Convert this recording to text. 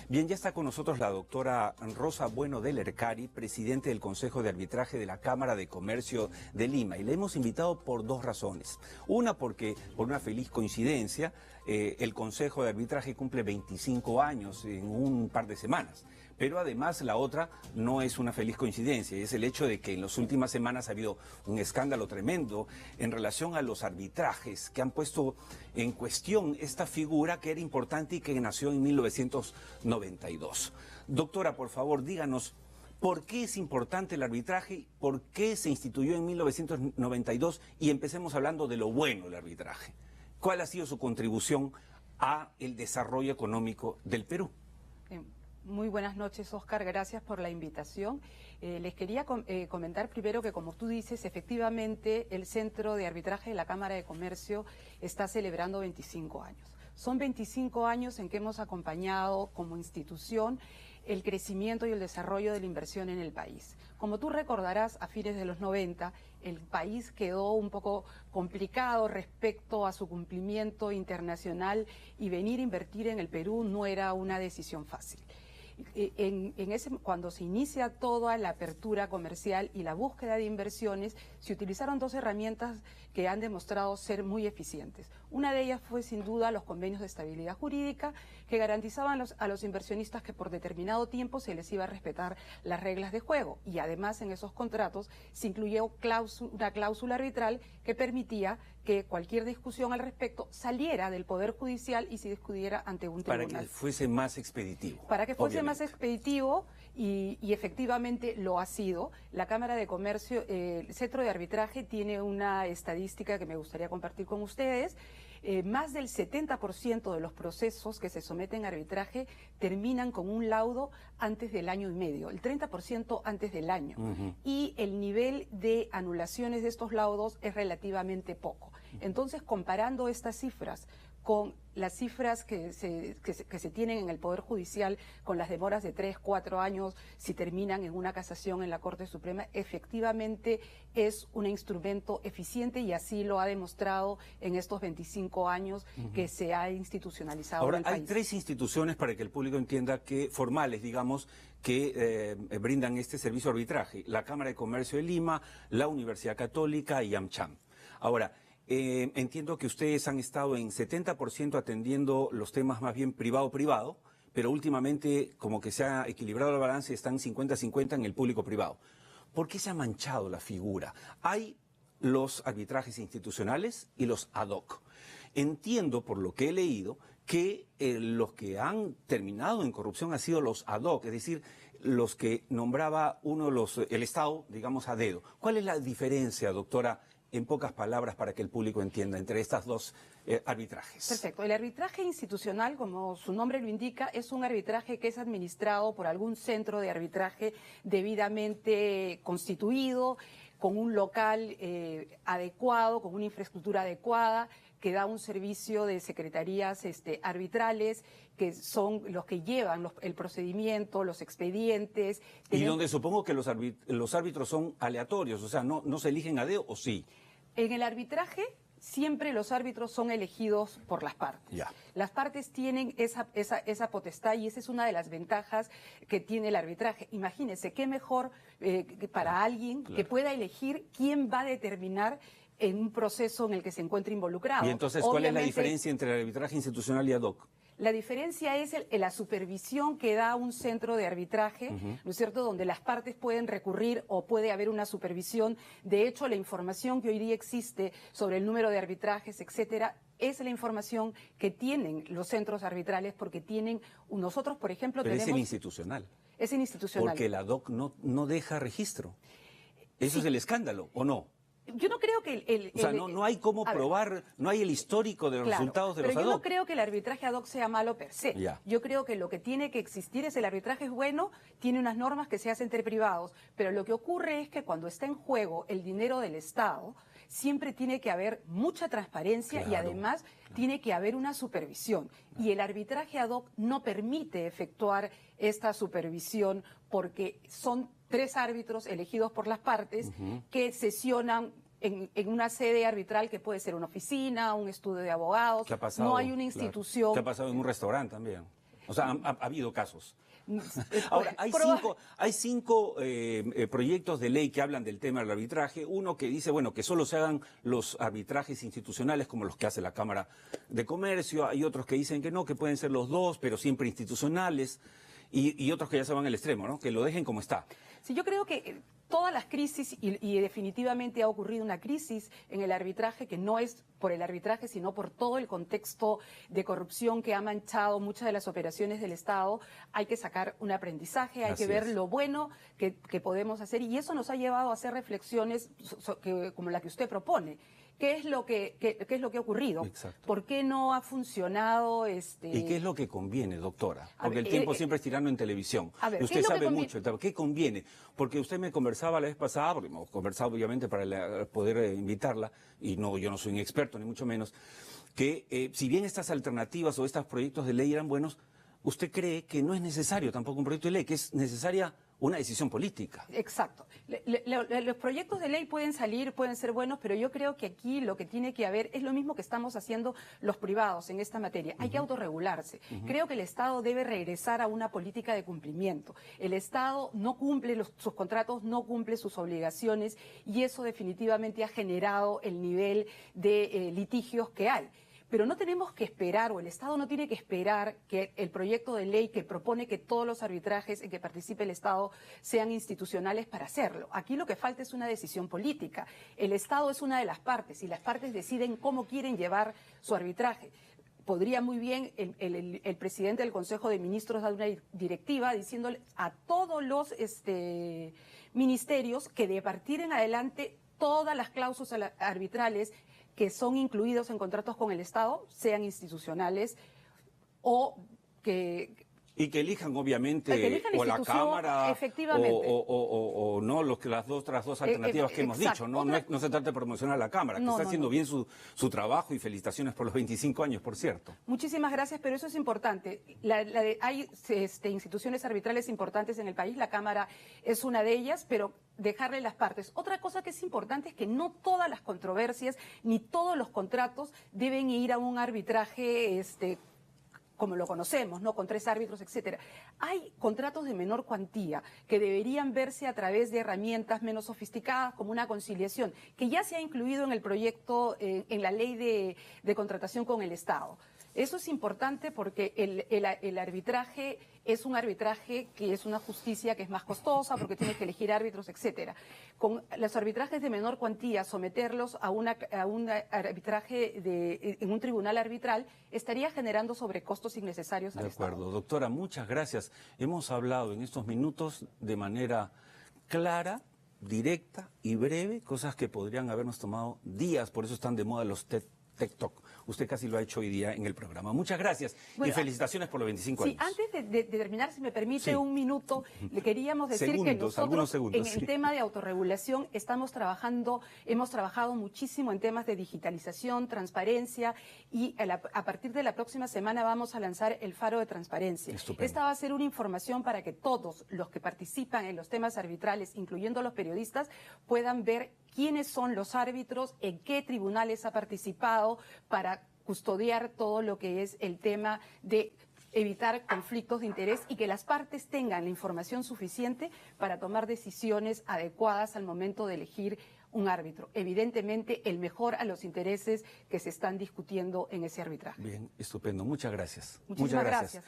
Bien, ya está con nosotros la doctora Rosa Bueno del Ercari, presidente del Consejo de Arbitraje de la Cámara de Comercio de Lima. Y la hemos invitado por dos razones. Una, porque por una feliz coincidencia, el Consejo de Arbitraje cumple 25 años en un par de semanas. Pero además la otra no es una feliz coincidencia, es el hecho de que en las últimas semanas ha habido un escándalo tremendo en relación a los arbitrajes que han puesto en cuestión esta figura que era importante y que nació en 1992. Doctora, por favor, díganos, ¿por qué es importante el arbitraje? ¿Por qué se instituyó en 1992? Y empecemos hablando de lo bueno del arbitraje. ¿Cuál ha sido su contribución a el desarrollo económico del Perú? Muy buenas noches, Oscar. Gracias por la invitación. Les quería comentar primero que, como tú dices, efectivamente el Centro de Arbitraje de la Cámara de Comercio está celebrando 25 años. Son 25 años en que hemos acompañado como institución el crecimiento y el desarrollo de la inversión en el país. Como tú recordarás, a fines de los 90, el país quedó un poco complicado respecto a su cumplimiento internacional y venir a invertir en el Perú no era una decisión fácil. Cuando se inicia toda la apertura comercial y la búsqueda de inversiones, se utilizaron dos herramientas que han demostrado ser muy eficientes. Una de ellas fue sin duda los convenios de estabilidad jurídica que garantizaban a los inversionistas que por determinado tiempo se les iba a respetar las reglas de juego, y además en esos contratos se incluyó una cláusula arbitral que permitía que cualquier discusión al respecto saliera del Poder Judicial y se discutiera ante un tribunal. Para que fuese más expeditivo. Para que fuese más expeditivo y efectivamente lo ha sido. La Cámara de Comercio, el Centro de Arbitraje tiene una estadística que me gustaría compartir con ustedes. Más del 70% de los procesos que se someten a arbitraje terminan con un laudo antes del año y medio, el 30% antes del año. Y el nivel de anulaciones de estos laudos es relativamente poco. Entonces, comparando estas cifras con las cifras que se tienen en el Poder Judicial, con las demoras de 3, 4 años, si terminan en una casación en la Corte Suprema, efectivamente es un instrumento eficiente y así lo ha demostrado en estos 25 años que se ha institucionalizado. Ahora, en el país. hay tres instituciones, para que el público entienda, que formales, digamos, que brindan este servicio de arbitraje: la Cámara de Comercio de Lima, la Universidad Católica y AmCham. Ahora, entiendo que ustedes han estado en 70% atendiendo los temas más bien privado-privado, pero últimamente como que se ha equilibrado el balance, están 50-50 en el público-privado. ¿Por qué se ha manchado la figura? Hay los arbitrajes institucionales y los ad hoc. Entiendo, por lo que he leído, que los que han terminado en corrupción han sido los ad hoc, es decir, los que nombraba el Estado, digamos, a dedo. ¿Cuál es la diferencia, doctora, en pocas palabras, para que el público entienda, entre estas dos arbitrajes? Perfecto. El arbitraje institucional, como su nombre lo indica, es un arbitraje que es administrado por algún centro de arbitraje debidamente constituido, con un local adecuado, con una infraestructura adecuada, que da un servicio de secretarías arbitrales, que son los que llevan el procedimiento, los expedientes. Y donde supongo que los árbitros son aleatorios, o sea, no se eligen a dedo, ¿o sí? En el arbitraje siempre los árbitros son elegidos por las partes. Ya. Las partes tienen esa potestad y esa es una de las ventajas que tiene el arbitraje. Imagínense, qué mejor para alguien que pueda elegir quién va a determinar en un proceso en el que se encuentre involucrado. Y entonces, ¿cuál es la diferencia entre el arbitraje institucional y ad hoc? La diferencia es la supervisión que da un centro de arbitraje, ¿no es cierto?, donde las partes pueden recurrir o puede haber una supervisión. De hecho, la información que hoy día existe sobre el número de arbitrajes, etcétera, es la información que tienen los centros arbitrales, porque nosotros, por ejemplo, Pero tenemos... es el institucional. Es el institucional. Porque el ad hoc no deja registro. Eso Sí. es el escándalo, ¿o no? Yo no creo que O sea, no hay cómo probar, no hay el histórico de los resultados de los ad hoc. Pero yo no creo que el arbitraje ad hoc sea malo per se. Ya. Yo creo que lo que tiene que existir es el arbitraje es bueno, tiene unas normas que se hacen entre privados, pero lo que ocurre es que cuando está en juego el dinero del Estado, siempre tiene que haber mucha transparencia y además tiene que haber una supervisión. Y el arbitraje ad hoc no permite efectuar esta supervisión porque son 3 árbitros elegidos por las partes que sesionan en una sede arbitral que puede ser una oficina, un estudio de abogados. ¿Qué ha pasado? No hay una institución. ¿Qué ha pasado en un restaurante también? O sea, ha habido casos. Ahora, hay cinco proyectos de ley que hablan del tema del arbitraje. Uno que dice, bueno, que solo se hagan los arbitrajes institucionales como los que hace la Cámara de Comercio. Hay otros que dicen que no, que pueden ser los dos, pero siempre institucionales. Y otros que ya se van al extremo, ¿no? Que lo dejen como está. Sí, yo creo que todas las crisis, y definitivamente ha ocurrido una crisis en el arbitraje, que no es por el arbitraje, sino por todo el contexto de corrupción que ha manchado muchas de las operaciones del Estado, hay que sacar un aprendizaje, hay que ver lo bueno que podemos hacer, y eso nos ha llevado a hacer reflexiones como la que usted propone. ¿Qué es lo que ha ocurrido? Exacto. ¿Por qué no ha funcionado? ¿Y qué es lo que conviene, doctora? Porque el tiempo siempre es tirando en televisión. Usted sabe mucho. ¿Qué conviene? Porque usted me conversaba la vez pasada, porque hemos conversado obviamente para poder invitarla, y no, yo no soy un experto, ni mucho menos, que si bien estas alternativas o estos proyectos de ley eran buenos, usted cree que no es necesario tampoco un proyecto de ley, que es necesaria una decisión política. Exacto. Los proyectos de ley pueden salir, pueden ser buenos, pero yo creo que aquí lo que tiene que haber es lo mismo que estamos haciendo los privados en esta materia. Hay que autorregularse. Creo que el Estado debe regresar a una política de cumplimiento. El Estado no cumple sus contratos, no cumple sus obligaciones, y eso definitivamente ha generado el nivel de litigios que hay. Pero no tenemos que esperar, o el Estado no tiene que esperar que el proyecto de ley que propone que todos los arbitrajes en que participe el Estado sean institucionales para hacerlo. Aquí lo que falta es una decisión política. El Estado es una de las partes y las partes deciden cómo quieren llevar su arbitraje. Podría muy bien el presidente del Consejo de Ministros dar una directiva diciéndole a todos los ministerios que de partir en adelante todas las cláusulas arbitrales que son incluidos en contratos con el Estado sean institucionales o que... Y que elijan, obviamente, o la Cámara, o no, las otras dos alternativas que hemos dicho. No se trata de promocionar a la Cámara, que está haciendo bien su trabajo, y felicitaciones por los 25 años, por cierto. Muchísimas gracias, pero eso es importante. Hay instituciones arbitrales importantes en el país, la Cámara es una de ellas, pero dejarle las partes. Otra cosa que es importante es que no todas las controversias ni todos los contratos deben ir a un arbitraje como lo conocemos, ¿no? Con 3 árbitros, etcétera. Hay contratos de menor cuantía que deberían verse a través de herramientas menos sofisticadas, como una conciliación, que ya se ha incluido en el proyecto, en la ley de contratación con el Estado. Eso es importante porque el arbitraje es un arbitraje que es una justicia que es más costosa porque tienes que elegir árbitros, etcétera. Con los arbitrajes de menor cuantía, someterlos a un arbitraje en un tribunal arbitral estaría generando sobrecostos innecesarios al Estado. De acuerdo. Doctora, muchas gracias. Hemos hablado en estos minutos de manera clara, directa y breve, cosas que podrían habernos tomado días, por eso están de moda los TED Talk. Usted casi lo ha hecho hoy día en el programa. Muchas gracias y felicitaciones por los 25 años. Antes de terminar, si me permite un minuto, le queríamos decir que nosotros en el tema de autorregulación hemos trabajado muchísimo en temas de digitalización, transparencia, y a partir de la próxima semana vamos a lanzar el Faro de Transparencia. Estupendo. Esta va a ser una información para que todos los que participan en los temas arbitrales, incluyendo los periodistas, puedan ver quiénes son los árbitros, en qué tribunales ha participado, para custodiar todo lo que es el tema de evitar conflictos de interés y que las partes tengan la información suficiente para tomar decisiones adecuadas al momento de elegir un árbitro. Evidentemente, el mejor a los intereses que se están discutiendo en ese arbitraje. Bien, estupendo. Muchas gracias. Muchísimas gracias.